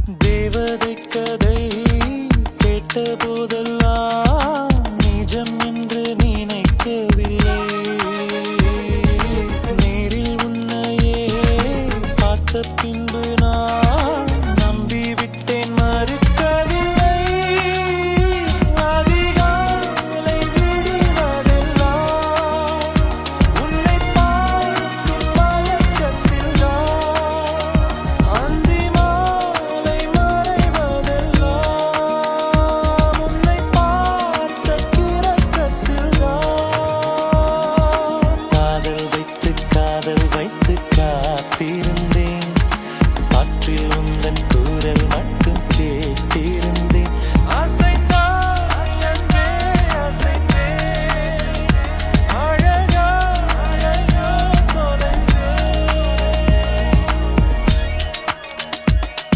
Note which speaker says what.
Speaker 1: தேவதை கதை கேட்ட போதெல்லாம் நிஜம் என்று நினைக்கவில்லை. நேரில் உன்னையே பார்த்த பின்பு நான் நம்பிவிட்டேன், மறுக்கவில்லை. அதிகாலை விடிவதெல்லாம் உன்னை பார்க்கும் மயக்கத்தில் தான், அந்தி மாலை மறைவதெல்லாம் உன்னை பார்த்த கிறக்கத்தில் தான். காதல் வைத்து காத்திருந்தேன், காற்றில் உந்தன் குரல் மட்டும்